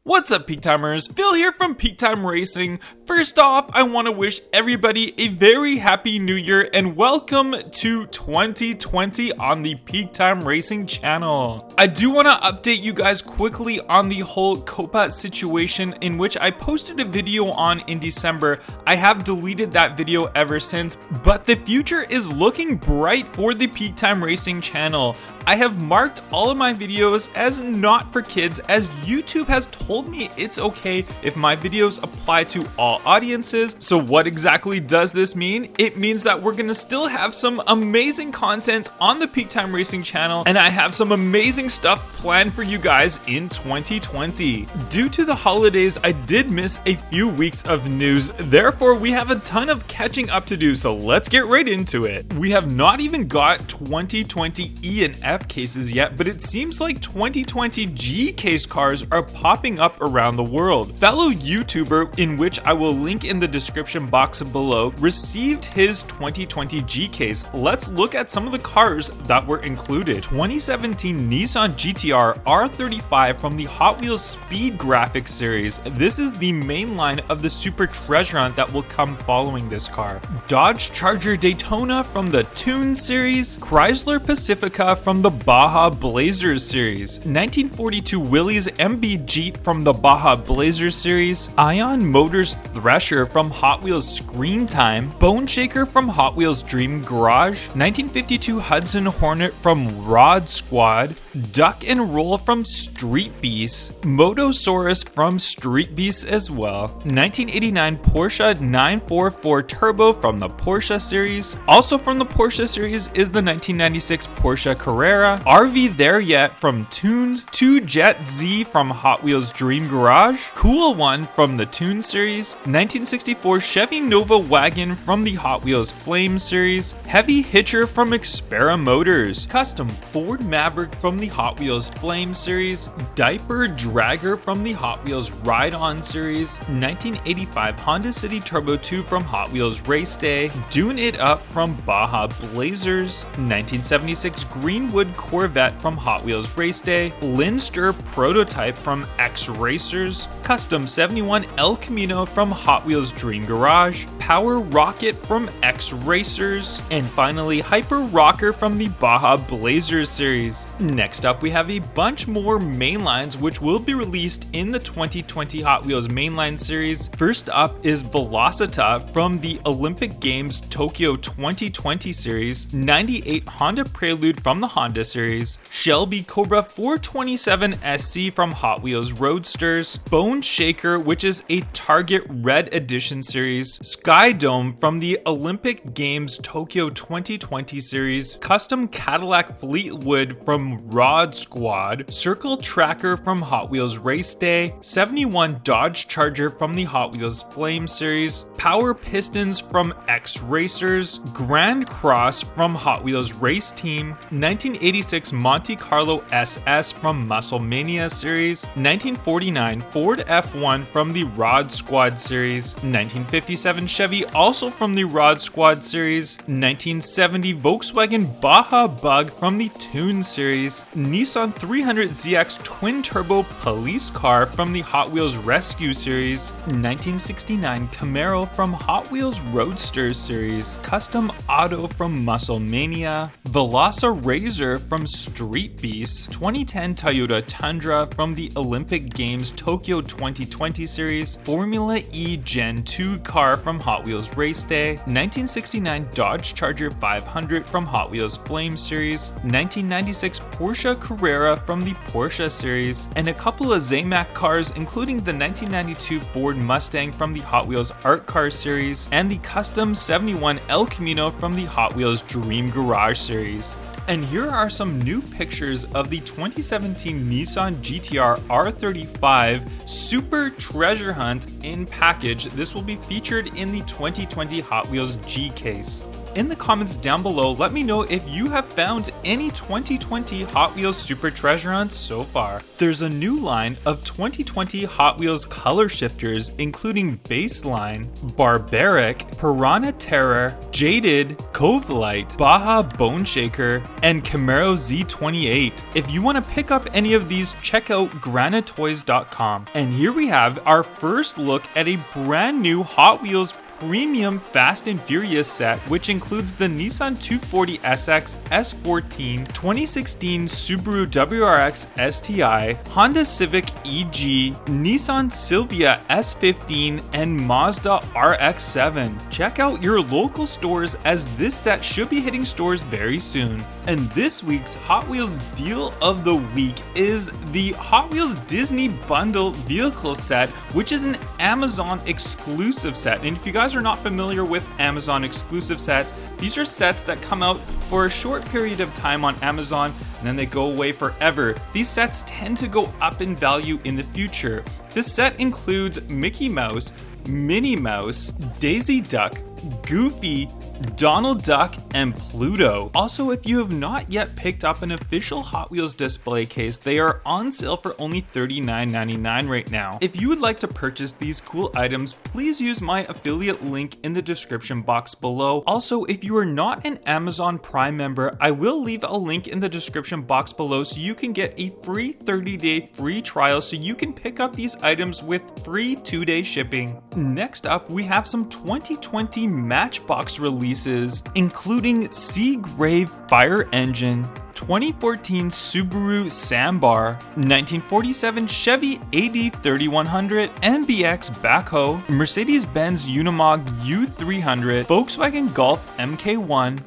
What's up, Peak Timers? Phil here from Peak Time Racing. First off, I want to wish everybody a very happy new year and welcome to 2020 on the Peak Time Racing channel. I do want to update you guys quickly on the whole Copa situation in which I posted a video on in December. I have deleted that video ever since, but the future is looking bright for the Peak Time Racing channel. I have marked all of my videos as not for kids, as YouTube has told me it's okay if my videos apply to all audiences. So what exactly does this mean? It means that we're gonna still have some amazing content on the Peak Time Racing channel, and I have some amazing stuff planned for you guys in 2020. Due to the holidays, I did miss a few weeks of news, therefore we have a ton of catching up to do, so let's get right into it. We have not even got 2020 E and F cases yet, but it seems like 2020 G case cars are popping up around the world. Fellow YouTuber, in which I will link in the description box below, received his 2020 G case. Let's look at some of the cars that were included. 2017 Nissan GTR R35 from the Hot Wheels Speed Graphics series. This is the main line of the Super Treasure Hunt that will come following this car. Dodge Charger Daytona from the Toon series. Chrysler Pacifica from the Baja Blazers series. 1942 Willys MB Jeep from the Baja Blazers series. Ion Motors Thresher from Hot Wheels Screen Time. Bone Shaker from Hot Wheels Dream Garage. 1952 Hudson Hornet from Rod Squad. Duck and Roll from Street Beasts. Motosaurus from Street Beasts as well. 1989 Porsche 944 Turbo from the Porsche series. Also from the Porsche series is the 1996 Porsche Carrera. RV There Yet from Tuned. 2 Jet Z from Hot Wheels Dream Garage. Cool One from the Toon series. 1964 Chevy Nova Wagon from the Hot Wheels Flame series. Heavy Hitcher from Xpera Motors. Custom Ford Maverick from the Hot Wheels Flame series. Diaper Dragger from the Hot Wheels Ride On series. 1985 Honda City Turbo 2 from Hot Wheels Race Day. Dune It Up from Baja Blazers. 1976 Greenwood Corvette from Hot Wheels Race Day. Linster Prototype from X Racers. Custom 71 El Camino from Hot Wheels Dream Garage. Power Rocket from X Racers. And finally Hyper Rocker from the Baja Blazers series. Next up we have a bunch more mainlines which will be released in the 2020 Hot Wheels mainline series. First up is Velocita from the Olympic Games Tokyo 2020 series. 98 Honda Prelude from the Honda series. Shelby Cobra 427 SC from Hot Wheels Roadsters. Bone Shaker, which is a Target Red Edition series. Sky Dome from the Olympic Games Tokyo 2020 series. Custom Cadillac Fleetwood from Rod Squad. Circle Tracker from Hot Wheels Race Day. 71 Dodge Charger from the Hot Wheels Flame series. Power Pistons from X Racers. Grand Cross from Hot Wheels Race Team. 1986 Monte Carlo SS from Muscle Mania series. 1949 Ford F1 from the Rod Squad series. 1957 Chevy, also from the Rod Squad series. 1970 Volkswagen Baja Bug from the Toon series. Nissan 300ZX Twin Turbo Police Car from the Hot Wheels Rescue series. 1969 Camaro from Hot Wheels Roadsters series. Custom Auto from Muscle Mania. Velosa Razor from Street Beasts. 2010 Toyota Tundra from the Olympic Games Tokyo 2020 series. Formula E Gen 2 car from Hot Wheels Race Day. 1969 Dodge Charger 500 from Hot Wheels Flame series. 1996 Porsche Carrera from the Porsche series. And a couple of Zamac cars, including the 1992 Ford Mustang from the Hot Wheels Art Car series. And the custom 71 El Camino from the Hot Wheels Dream Garage series. And here are some new pictures of the 2017 Nissan GTR R35 Super Treasure Hunt in package. This will be featured in the 2020 Hot Wheels G case. in the comments down below, let me know if you have found any 2020 Hot Wheels Super Treasure Hunts so far. There's a new line of 2020 Hot Wheels color shifters, including Baseline, Barbaric, Piranha Terror, Jaded, Cove Light, Baja Bone Shaker, and Camaro Z28. If you want to pick up any of these, check out granitoys.com. And here we have our first look at a brand new Hot Wheels Premium Fast and Furious set, which includes the Nissan 240SX S14, 2016 Subaru WRX STI, Honda Civic EG, Nissan Silvia S15, and Mazda RX-7. Check out your local stores, as this set should be hitting stores very soon. And this week's Hot Wheels Deal of the Week is the Hot Wheels Disney Bundle Vehicle Set, which is an Amazon exclusive set. And if you guys are not familiar with Amazon exclusive sets, these are sets that come out for a short period of time on Amazon and then they go away forever. These sets tend to go up in value in the future. This set includes Mickey Mouse, Minnie Mouse, Daisy Duck, Goofy, Donald Duck, and Pluto. Also, if you have not yet picked up an official Hot Wheels display case, they are on sale for only $39.99 right now. If you would like to purchase these cool items, please use my affiliate link in the description box below. Also, if you are not an Amazon Prime member, I will leave a link in the description box below so you can get a free 30-day free trial so you can pick up these items with free 2-day shipping. Next up, we have some 2020 Matchbox releases, including Seagrave Fire Engine, 2014 Subaru Sambar, 1947 Chevy AD3100 MBX Backhoe, Mercedes-Benz Unimog U300, Volkswagen Golf MK1,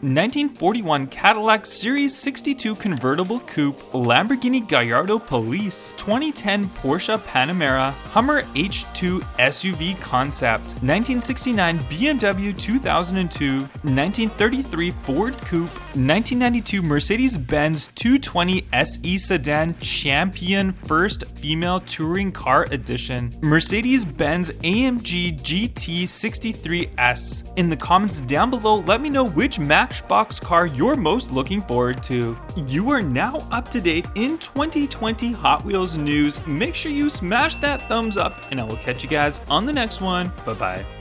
1941 Cadillac Series 62 Convertible Coupe, Lamborghini Gallardo Police, 2010 Porsche Panamera, Hummer H2 SUV Concept, 1969 BMW 2002, 1933 Ford Coupe, 1992 Mercedes-Benz 220 SE Sedan Champion First Female Touring Car Edition, Mercedes-Benz AMG GT 63S. In the comments down below, let me know which Matchbox car you're most looking forward to. You are now up to date in 2020 Hot Wheels news. Make sure you smash that thumbs up, and I will catch you guys on the next one. Bye bye.